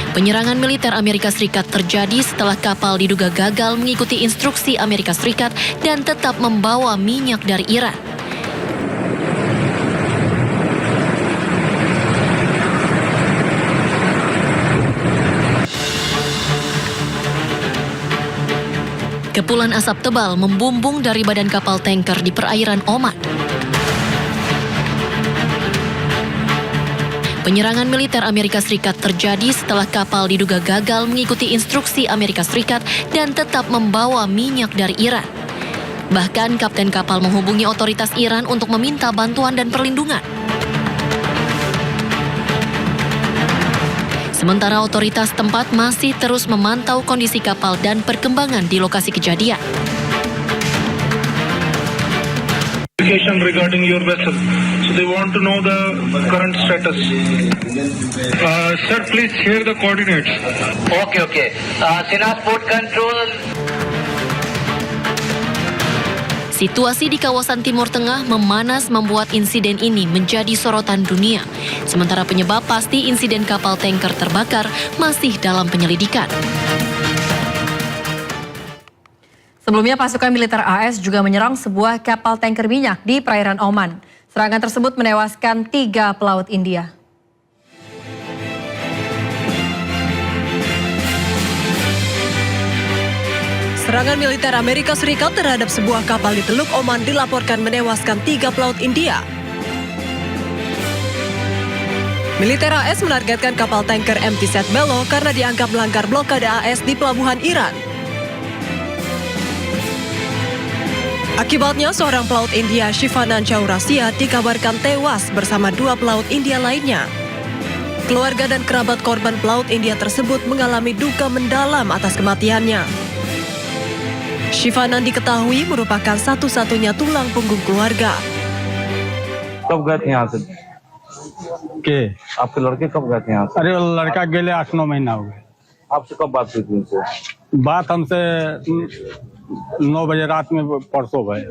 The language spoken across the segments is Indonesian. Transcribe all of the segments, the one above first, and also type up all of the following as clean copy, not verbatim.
Penyerangan militer Amerika Serikat terjadi setelah kapal diduga gagal mengikuti instruksi Amerika Serikat dan tetap membawa minyak dari Iran. Kepulan asap tebal membumbung dari badan kapal tanker di perairan Oman. Penyerangan militer Amerika Serikat terjadi setelah kapal diduga gagal mengikuti instruksi Amerika Serikat dan tetap membawa minyak dari Iran. Bahkan kapten kapal menghubungi otoritas Iran untuk meminta bantuan dan perlindungan. Sementara otoritas tempat masih terus memantau kondisi kapal dan perkembangan di lokasi kejadian. Regarding your vessel, so they want to know the current status. Sir, please share the coordinates. Okay. Sinas Port Control. Situasi di kawasan Timur Tengah memanas membuat insiden ini menjadi sorotan dunia. Sementara penyebab pasti insiden kapal tanker terbakar masih dalam penyelidikan. Sebelumnya pasukan militer AS juga menyerang sebuah kapal tanker minyak di perairan Oman. Serangan tersebut menewaskan 3 pelaut India. Serangan militer Amerika Serikat terhadap sebuah kapal di Teluk Oman dilaporkan menewaskan 3 pelaut India. Militer AS menargetkan kapal tanker MT Setbelo karena dianggap melanggar blokade AS di pelabuhan Iran. Akibatnya seorang pelaut India, Shivanan Chaurasia, dikabarkan tewas bersama 2 pelaut India lainnya. Keluarga dan kerabat korban pelaut India tersebut mengalami duka mendalam atas kematiannya. Shivanan diketahui merupakan satu-satunya tulang punggung keluarga. कब गए थे यहाँ से? के आपके लड़के कब गए थे यहाँ से? अरे लड़का गेले 8-9 महीना हो गए। आपसे कब बात हुई थी उनसे? बात हमसे 9 बजे रात में परसों भय।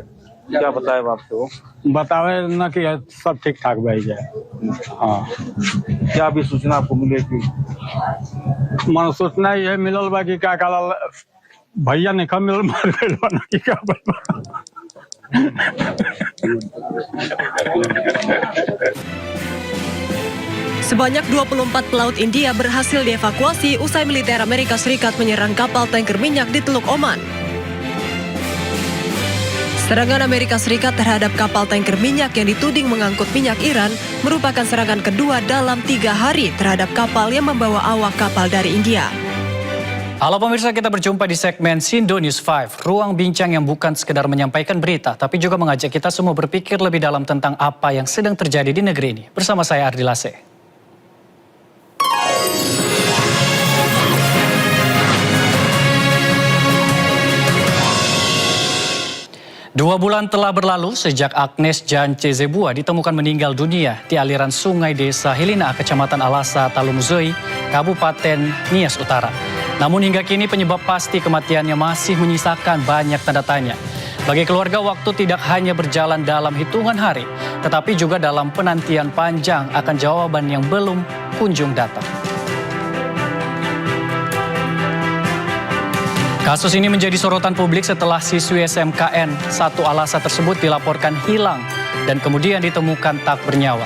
क्या बताया बाप से वो? बतावे न कि सब ठीक ठाक भाई जाए। हाँ, क्या अभी सूचना आपको मिली कि मन सूचना ये मिलल बा कि क्या काला भैया ने कम मिलल मार गइल बा ना कि क्या बा। Sebanyak 24 pelaut India berhasil dievakuasi usai militer Amerika Serikat menyerang kapal tanker minyak di Teluk Oman. Serangan Amerika Serikat terhadap kapal tanker minyak yang dituding mengangkut minyak Iran merupakan serangan kedua dalam 3 hari terhadap kapal yang membawa awak kapal dari India. Halo pemirsa, kita berjumpa di segmen Sindo News 5, ruang bincang yang bukan sekedar menyampaikan berita, tapi juga mengajak kita semua berpikir lebih dalam tentang apa yang sedang terjadi di negeri ini. Bersama saya Ardi Lase. Dua bulan telah berlalu sejak Agnes Jan Chezebua ditemukan meninggal dunia di aliran sungai desa Hilina, Kecamatan Alasa, Talumzoi, Kabupaten Nias Utara. Namun hingga kini penyebab pasti kematiannya masih menyisakan banyak tanda tanya. Bagi keluarga, waktu tidak hanya berjalan dalam hitungan hari, tetapi juga dalam penantian panjang akan jawaban yang belum kunjung datang. Kasus ini menjadi sorotan publik setelah siswi SMKN 1 Alasa tersebut dilaporkan hilang dan kemudian ditemukan tak bernyawa.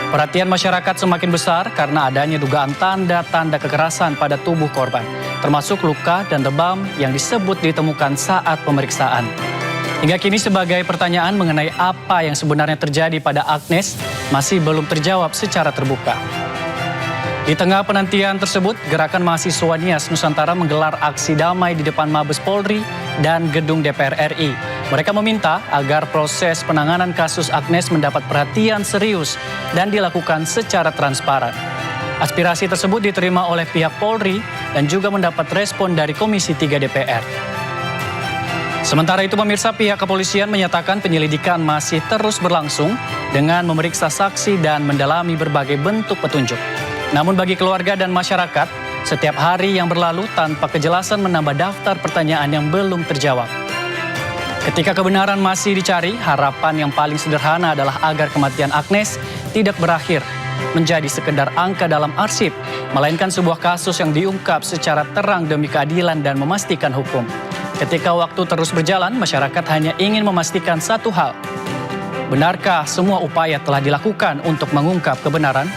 Perhatian masyarakat semakin besar karena adanya dugaan tanda-tanda kekerasan pada tubuh korban, termasuk luka dan lebam yang disebut ditemukan saat pemeriksaan. Hingga kini sebagai pertanyaan mengenai apa yang sebenarnya terjadi pada Agnes masih belum terjawab secara terbuka. Di tengah penantian tersebut, Gerakan Mahasiswa Nias Nusantara menggelar aksi damai di depan Mabes Polri dan Gedung DPR RI. Mereka meminta agar proses penanganan kasus Agnes mendapat perhatian serius dan dilakukan secara transparan. Aspirasi tersebut diterima oleh pihak Polri dan juga mendapat respon dari Komisi 3 DPR. Sementara itu pemirsa, pihak kepolisian menyatakan penyelidikan masih terus berlangsung dengan memeriksa saksi dan mendalami berbagai bentuk petunjuk. Namun bagi keluarga dan masyarakat, setiap hari yang berlalu tanpa kejelasan menambah daftar pertanyaan yang belum terjawab. Ketika kebenaran masih dicari, harapan yang paling sederhana adalah agar kematian Agnes tidak berakhir menjadi sekedar angka dalam arsip, melainkan sebuah kasus yang diungkap secara terang demi keadilan dan memastikan hukum. Ketika waktu terus berjalan, masyarakat hanya ingin memastikan satu hal. Benarkah semua upaya telah dilakukan untuk mengungkap kebenaran?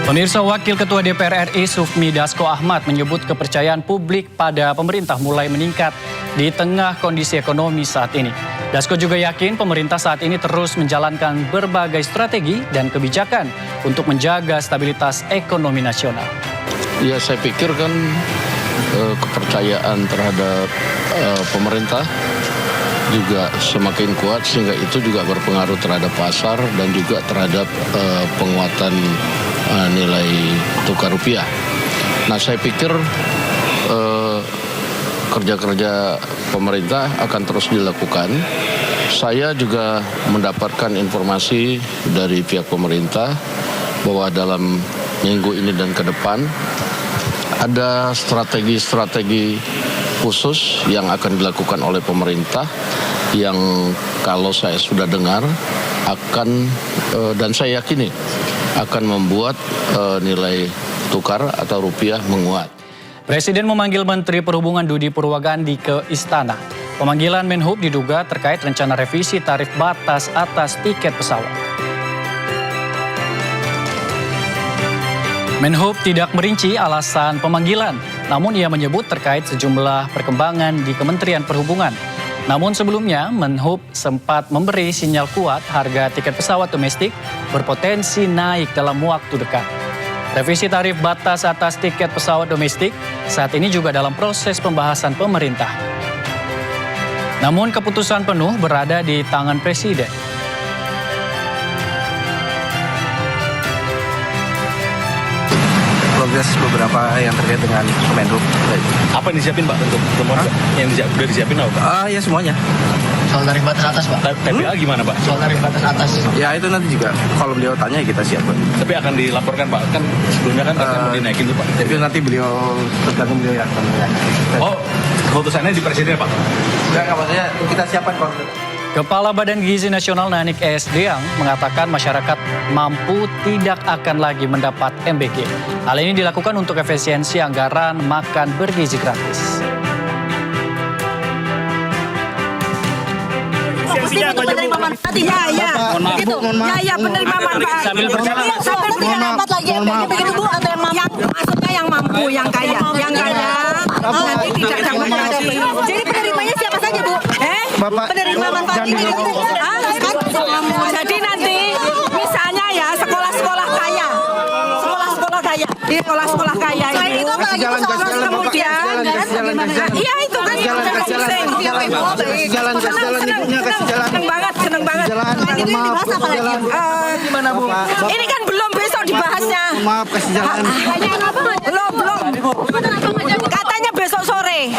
Pemirsa, Wakil Ketua DPR RI Sufmi Dasko Ahmad menyebut kepercayaan publik pada pemerintah mulai meningkat di tengah kondisi ekonomi saat ini. Dasko juga yakin pemerintah saat ini terus menjalankan berbagai strategi dan kebijakan untuk menjaga stabilitas ekonomi nasional. Ya, saya pikir kan kepercayaan terhadap pemerintah juga semakin kuat, sehingga itu juga berpengaruh terhadap pasar dan juga terhadap penguatan nilai tukar rupiah. Nah, saya pikir kerja-kerja pemerintah akan terus dilakukan. Saya juga mendapatkan informasi dari pihak pemerintah bahwa dalam minggu ini dan ke depan ada strategi-strategi khusus yang akan dilakukan oleh pemerintah yang kalau saya sudah dengar akan dan saya yakini akan membuat nilai tukar atau rupiah menguat. Presiden memanggil Menteri Perhubungan Budi Purwagandi ke Istana. Pemanggilan Menhub diduga terkait rencana revisi tarif batas atas tiket pesawat. Menhub tidak merinci alasan pemanggilan, namun ia menyebut terkait sejumlah perkembangan di Kementerian Perhubungan. Namun sebelumnya, Menhub sempat memberi sinyal kuat harga tiket pesawat domestik berpotensi naik dalam waktu dekat. Revisi tarif batas atas tiket pesawat domestik saat ini juga dalam proses pembahasan pemerintah. Namun keputusan penuh berada di tangan Presiden. Progres beberapa yang terkait dengan Menhub. Apa yang disiapin Pak untuk temuan yang udah disiapin apa? Ya semuanya. Soal tarif batas atas Pak. TPA gimana Pak? Soal tarif batas atas. Ya itu nanti juga kalau beliau tanya kita siapkan. Tapi akan dilaporkan Pak, kan sebelumnya kan mau dinaikin tuh Pak. Itu nanti beliau tergantung beliau yang akan menanyakan. Oh, keputusannya di Presiden Pak? Enggak, maksudnya kita siapkan kalau Kepala Badan Gizi Nasional Nanik ES Deang mengatakan masyarakat mampu tidak akan lagi mendapat MBG. Hal ini dilakukan untuk efisiensi anggaran makan bergizi gratis. Ya, penerima manfaat. Ya, begitu. Ya, penerima manfaat. Sambil berjalan. Sampai berjabat lagi begitu Bu, atau yang mampu? Maksudnya yang mampu, yang kaya. Yang kaya nanti tidak dapat gaji. Jadi penerimanya siapa saja Bu? Penerima manfaat ini. Jadi nanti misalnya ya sekolah-sekolah kaya. Sekolah-sekolah kaya. Di sekolah-sekolah kaya itu. Kemudian iya itu kan seneng banget. Ini dibahas apa lagi? gimana Bu? Ini kan belum besok dibahasnya. Maaf kasih jalan. Belum. Katanya besok sore.